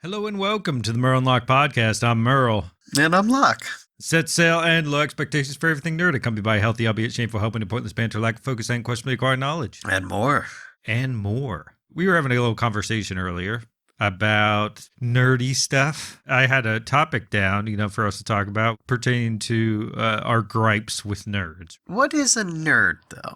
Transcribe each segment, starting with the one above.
Hello and welcome to the Merle and Locke podcast. I'm Merle. And I'm Locke. Set sail and low expectations for everything nerd, accompanied by a healthy, albeit shameful, helping to pointless banter, lack of focus, and questionably acquired knowledge. And more. And more. We were having a little conversation earlier about nerdy stuff. I had a topic down, for us to talk about pertaining to our gripes with nerds. What is a nerd, though?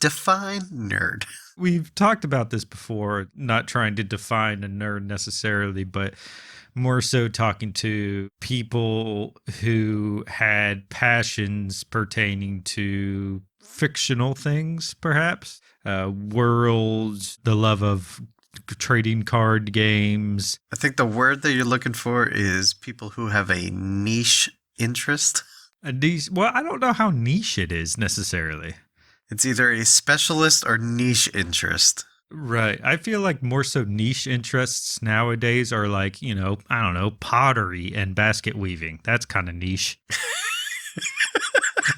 Define nerd? We've talked about this before, not trying to define a nerd necessarily, but more so talking to people who had passions pertaining to fictional things, perhaps. Worlds, the love of trading card games. I think the word that you're looking for is people who have a niche interest. A niche, well, I don't know how niche it is necessarily. It's either a specialist or niche interest. Right. I feel like more so niche interests nowadays are like, pottery and basket weaving. That's kind of niche.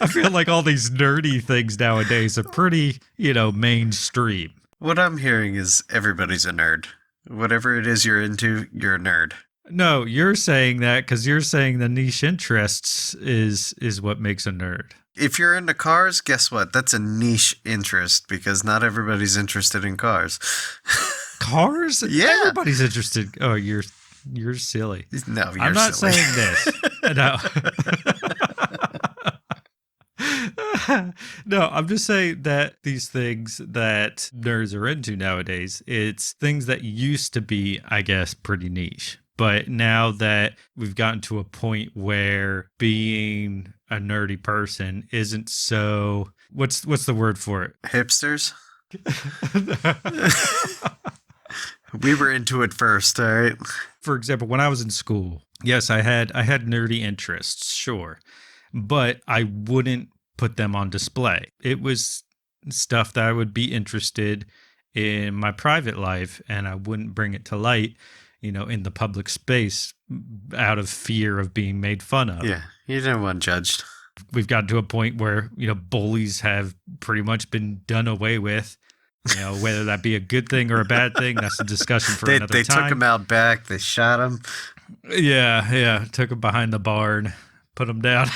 I feel like all these nerdy things nowadays are pretty, mainstream. What I'm hearing is everybody's a nerd. Whatever it is you're into, you're a nerd. No, you're saying that because you're saying the niche interests is what makes a nerd. If you're into cars, guess what? That's a niche interest because not everybody's interested in cars. Cars? Yeah. Everybody's interested. Oh, you're silly. No, you're I'm not silly. saying this. No. No, I'm just saying that these things that nerds are into nowadays, it's things that used to be, I guess, pretty niche. But now that we've gotten to a point where being a nerdy person isn't so, what's the word for it? Hipsters? We were into it first, all right? For example, when I was in school, yes, I had nerdy interests, sure, but I wouldn't put them on display. It was stuff that I would be interested in my private life, and I wouldn't bring it to light, in the public space out of fear of being made fun of. Yeah, you didn't want judged. We've gotten to a point where, bullies have pretty much been done away with. Whether that be a good thing or a bad thing, that's a discussion for another time. They took him out back. They shot him. Yeah. Took him behind the barn, put him down.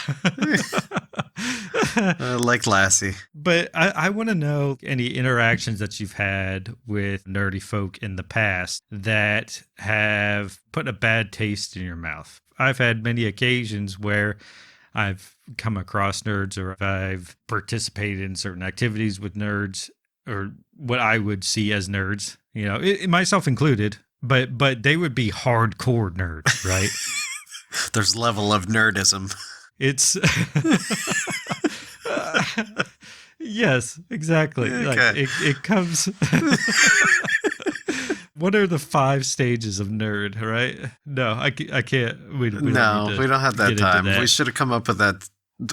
Like Lassie. But I want to know any interactions that you've had with nerdy folk in the past that have put a bad taste in your mouth. I've had many occasions where I've come across nerds or I've participated in certain activities with nerds or what I would see as nerds, myself included, but they would be hardcore nerds, right? There's level of nerdism. It's yes, exactly. Okay. Like it comes. What are the 5 stages of nerd? Right? No, I can't. We don't have that time. That. We should have come up with that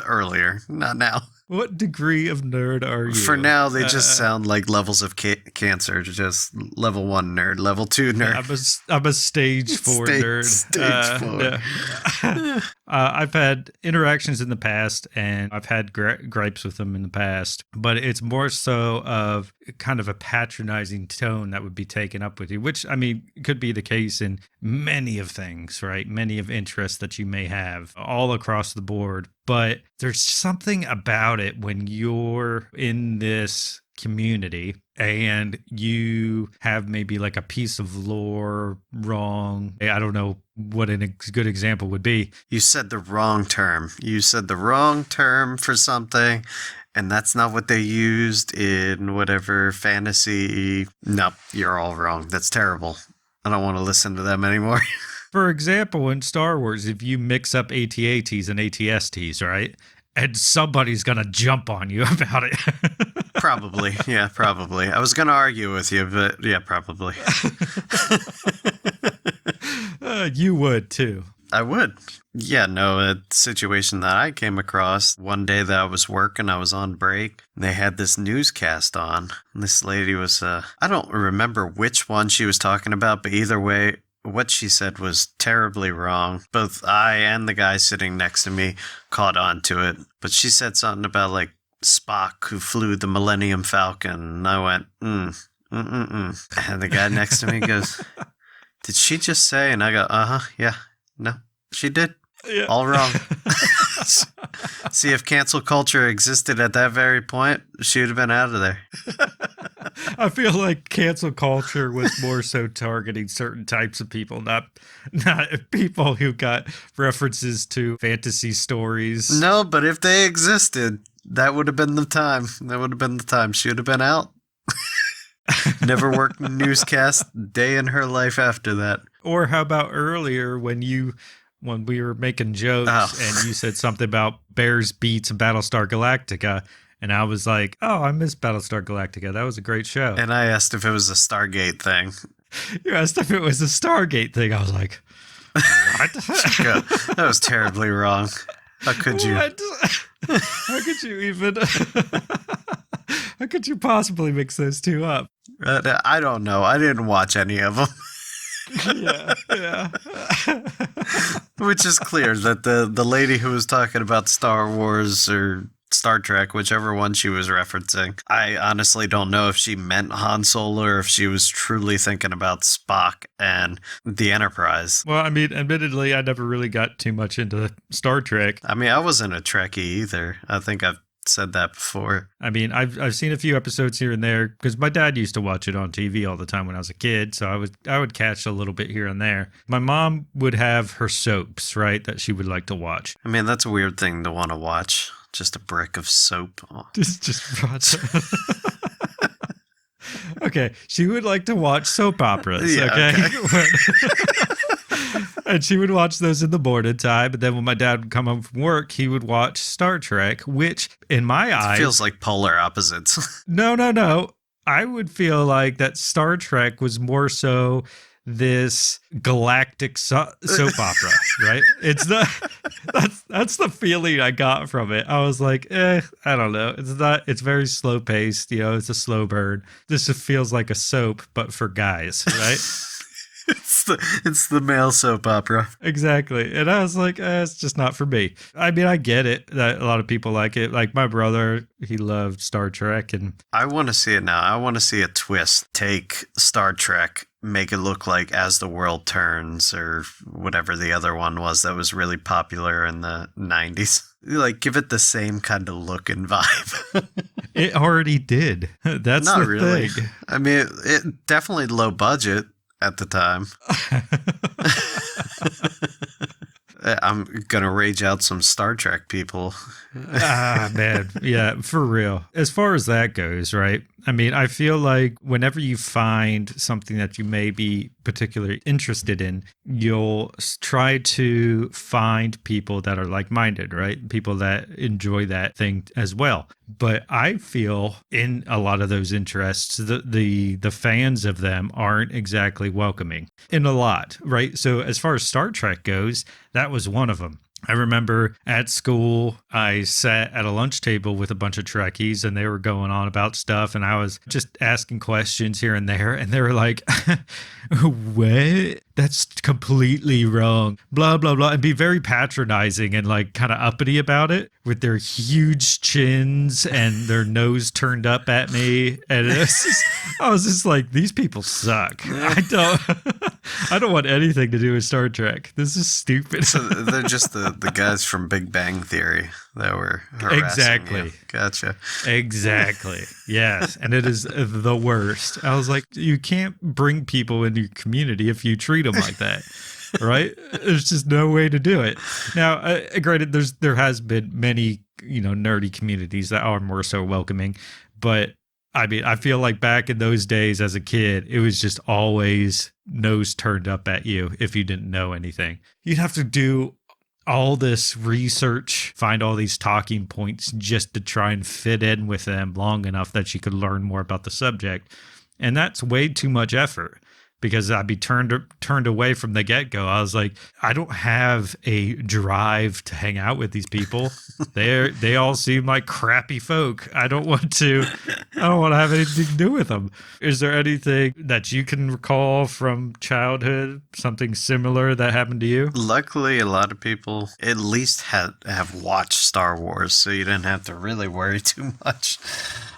earlier. Not now. What degree of nerd are you? For now, they just sound like levels of cancer. Just level 1 nerd, level 2 nerd. I'm a stage 4 nerd. Stage 4. No. I've had interactions in the past, and I've had gripes with them in the past. But it's more so of kind of a patronizing tone that would be taken up with you, which could be the case in many of things, right? Many of interests that you may have all across the board. But there's something about it when you're in this community and you have maybe like a piece of lore wrong. I don't know what a good example would be. You said the wrong term. You said the wrong term for something, and that's not what they used in whatever fantasy. Nope, you're all wrong. That's terrible. I don't want to listen to them anymore. For example, in Star Wars, if you mix up AT-ATs and AT-STs, right? And somebody's going to jump on you about it. Probably. Yeah, probably. I was going to argue with you, but yeah, probably. You would too. I would. Yeah, no, a situation that I came across one day that I was working, I was on break. They had this newscast on. And this lady was, I don't remember which one she was talking about, but either way, what she said was terribly wrong. Both I and the guy sitting next to me caught on to it. But she said something about like Spock who flew the Millennium Falcon. And I went, And the guy next to me goes, Did she just say? And I go, yeah. No, she did. Yeah. All wrong. See, if cancel culture existed at that very point, she would have been out of there. I feel like cancel culture was more so targeting certain types of people, not people who got references to fantasy stories. No, but if they existed, that would have been the time. That would have been the time. She would have been out. Never worked in a newscast day in her life after that. Or how about earlier when we were making jokes and you said something about Bears beats Battlestar Galactica, and I was like, "Oh, I miss Battlestar Galactica. That was a great show." And I asked if it was a Stargate thing. You asked if it was a Stargate thing. I was like, "What?" That was terribly wrong. How could you? What? How could you even? How could you possibly mix those two up? I don't know. I didn't watch any of them. Yeah. Which is clear that the lady who was talking about Star Wars or Star Trek, whichever one she was referencing, I honestly don't know if she meant Han Solo or if she was truly thinking about Spock and the Enterprise. Well, I mean, admittedly, I never really got too much into Star Trek. I mean, I wasn't a Trekkie either. I think I've said that before. I mean, I've seen a few episodes here and there because my dad used to watch it on TV all the time when I was a kid, so I would catch a little bit here and there. My mom would have her soaps, right, that she would like to watch. I mean, that's a weird thing to want to watch. Just a brick of soap. Just watch. Okay, she would like to watch soap operas. Yeah, okay. And she would watch those in the morning time. But then when my dad would come home from work, he would watch Star Trek, which in my eyes feels like polar opposites. No. I would feel like that Star Trek was more so this galactic soap opera, right? It's that's the feeling I got from it. I was like, I don't know. It's very slow paced, it's a slow burn. This feels like a soap, but for guys, right? It's the male soap opera. Exactly. And I was like, it's just not for me. I mean, I get it that a lot of people like it. Like my brother, he loved Star Trek. And I want to see it now. I want to see a twist. Take Star Trek, make it look like As the World Turns or whatever the other one was that was really popular in the 90s. Like, give it the same kind of look and vibe. It already did. That's not really thing. I mean, it definitely low budget at the time. I'm gonna rage out some Star Trek people. Man, yeah, for real. As far as that goes, right? I mean, I feel like whenever you find something that you may be particularly interested in, you'll try to find people that are like-minded, right? People that enjoy that thing as well. But I feel in a lot of those interests, the fans of them aren't exactly welcoming in a lot, right? So as far as Star Trek goes, that was one of them. I remember at school, I sat at a lunch table with a bunch of Trekkies and they were going on about stuff. And I was just asking questions here and there. And they were like, what? That's completely wrong. Blah, blah, blah. And be very patronizing and like kind of uppity about it with their huge chins and their nose turned up at me. And I was just like, these people suck. I don't want anything to do with Star Trek. This is stupid. So they're just the guys from Big Bang Theory that were harassing exactly. You. Gotcha. Exactly. Yes. And it is the worst. I was like, you can't bring people into your community if you treat them like that. Right? There's just no way to do it. Now, granted, there has been many, nerdy communities that are more so welcoming, but I mean, I feel like back in those days as a kid, it was just always nose turned up at you if you didn't know anything. You'd have to do all this research, find all these talking points just to try and fit in with them long enough that you could learn more about the subject. And that's way too much effort because I'd be turned away from the get-go. I was like, I don't have a drive to hang out with these people. They all seem like crappy folk. I don't want to have anything to do with them. Is there anything that you can recall from childhood, something similar that happened to you? Luckily, a lot of people at least have watched Star Wars, so you didn't have to really worry too much.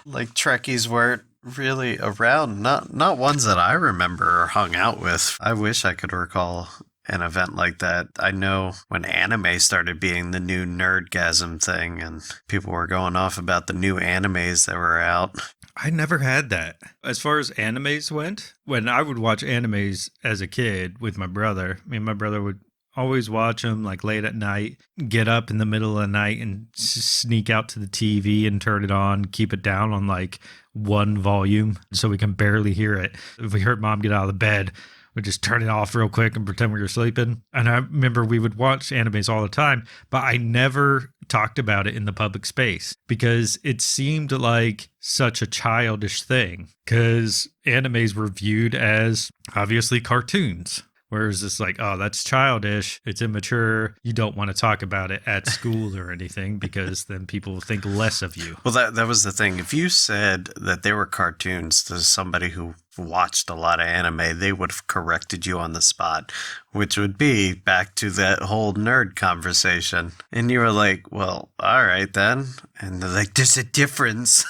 Like Trekkies weren't really around. Not ones that I remember or hung out with. I wish I could recall an event like that. I know when anime started being the new nerdgasm thing and people were going off about the new animes that were out. I never had that. As far as animes went, when I would watch animes as a kid with my brother, me and my brother would always watch them like late at night, get up in the middle of the night and sneak out to the TV and turn it on, keep it down on like one volume so we can barely hear it. If we heard mom get out of the bed, we'd just turn it off real quick and pretend we were sleeping. And I remember we would watch animes all the time, but I never talked about it in the public space because it seemed like such a childish thing because animes were viewed as obviously cartoons. Whereas it's like, oh, that's childish. It's immature. You don't want to talk about it at school or anything because then people will think less of you. Well, that was the thing. If you said that they were cartoons to somebody who watched a lot of anime, they would have corrected you on the spot, which would be back to that whole nerd conversation. And you were like, well, all right then. And they're like, there's a difference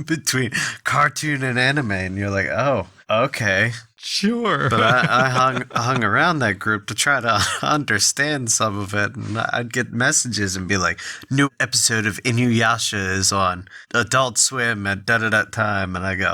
between cartoon and anime. And you're like, oh, okay. Sure. But I hung around that group to try to understand some of it, and I'd get messages and be like, new episode of Inuyasha is on Adult Swim at da-da-da time, and I go,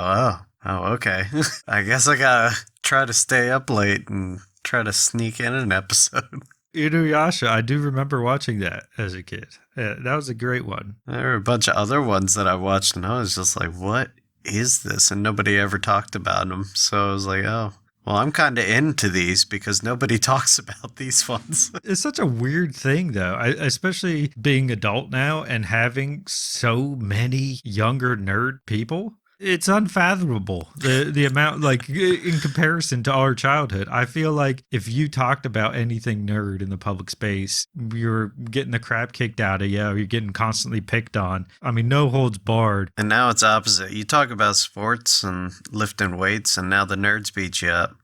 oh, okay. I guess I gotta try to stay up late and try to sneak in an episode. Inuyasha, I do remember watching that as a kid. Yeah, that was a great one. There were a bunch of other ones that I watched, and I was just like, what is this? And nobody ever talked about them. So I was like, oh, well, I'm kind of into these because nobody talks about these ones. It's such a weird thing, though, especially being adult now and having so many younger nerd people. It's unfathomable, the amount, like, in comparison to our childhood. I feel like if you talked about anything nerd in the public space, you're getting the crap kicked out of you, or you're getting constantly picked on. I mean, no holds barred. And now it's opposite. You talk about sports and lifting weights, and now the nerds beat you up.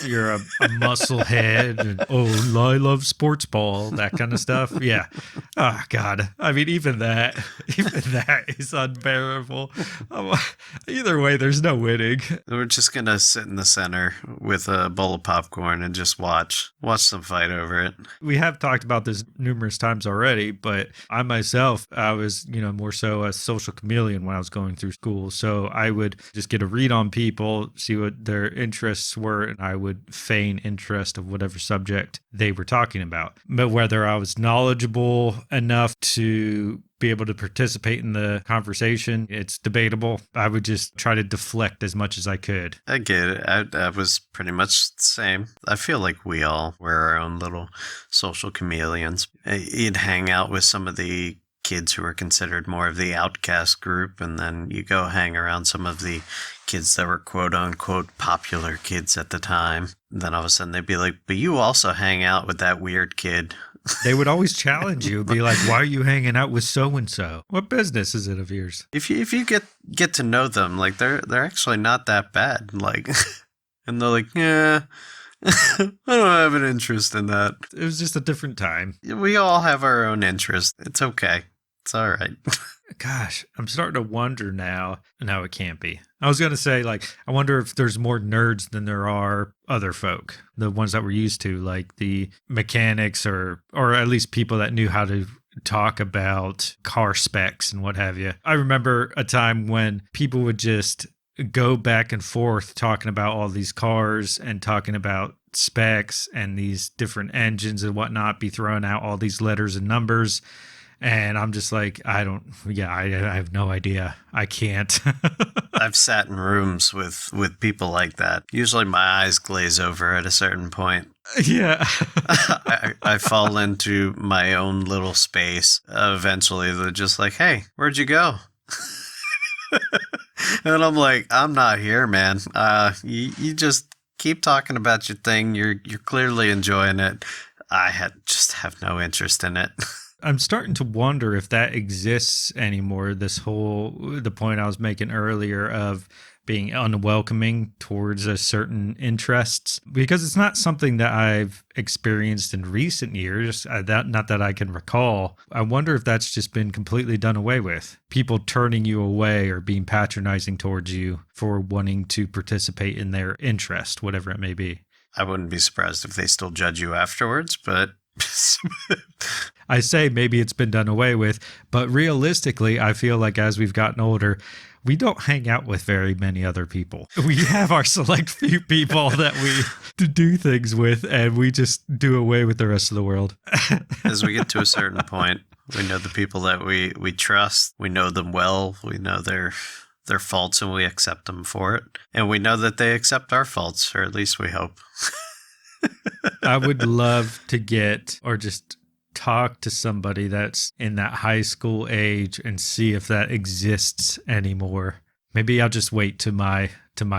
You're a muscle head and, oh, I love sports ball, that kind of stuff. Yeah. Oh, God. I mean, even that is unbearable. Either way, there's no winning. We're just going to sit in the center with a bowl of popcorn and just watch them fight over it. We have talked about this numerous times already, but I myself, I was, more so a social chameleon when I was going through school. So I would just get a read on people, see what their interests were, and I would feign interest of whatever subject they were talking about. But whether I was knowledgeable enough to be able to participate in the conversation, it's debatable. I would just try to deflect as much as I could. I get it. I was pretty much the same. I feel like we all were our own little social chameleons. You'd hang out with some of the kids who were considered more of the outcast group, and then you go hang around some of the kids that were quote unquote popular kids at the time. And then all of a sudden they'd be like, but you also hang out with that weird kid. They would always challenge you, be like, why are you hanging out with so-and-so? What business is it of yours? If you get to know them, like they're actually not that bad. Like, and they're like, yeah, I don't have an interest in that. It was just a different time. We all have our own interests. It's okay. It's all right. Gosh, I'm starting to wonder now. No, it can't be. I was going to say, like, I wonder if there's more nerds than there are other folk, the ones that we're used to, like the mechanics or at least people that knew how to talk about car specs and what have you. I remember a time when people would just go back and forth talking about all these cars and talking about specs and these different engines and whatnot, be throwing out all these letters and numbers. And I'm just like, I have no idea. I can't. I've sat in rooms with people like that. Usually my eyes glaze over at a certain point. Yeah. I fall into my own little space. Eventually they're just like, hey, where'd you go? And I'm like, I'm not here, man. You just keep talking about your thing. You're clearly enjoying it. Just have no interest in it. I'm starting to wonder if that exists anymore. The point I was making earlier of being unwelcoming towards a certain interests, because it's not something that I've experienced in recent years, not that I can recall. I wonder if that's just been completely done away with. People turning you away or being patronizing towards you for wanting to participate in their interest, whatever it may be. I wouldn't be surprised if they still judge you afterwards, but I say maybe it's been done away with, but realistically, I feel like as we've gotten older, we don't hang out with very many other people. We have our select few people that we do things with, and we just do away with the rest of the world. As we get to a certain point, we know the people that we trust. We know them well. We know their faults, and we accept them for it. And we know that they accept our faults, or at least we hope. I would love to get, or just talk to somebody that's in that high school age and see if that exists anymore. Maybe I'll just wait till my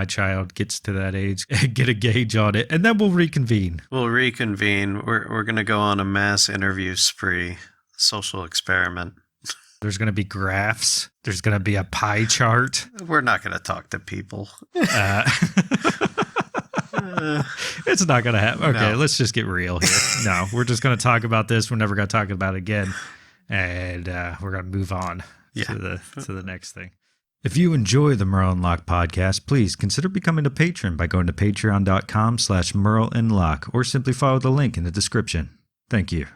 child gets to that age and get a gauge on it, and then we'll reconvene. We're going to go on a mass interview spree, social experiment. There's going to be graphs. There's going to be a pie chart. We're not going to talk to people. It's not going to happen. Okay, No. Let's just get real here. No, we're just going to talk about this. We're never going to talk about it again. And we're going to move on to the next thing. If you enjoy the Merle and Locke podcast, please consider becoming a patron by going to patreon.com/Merle and Locke, or simply follow the link in the description. Thank you.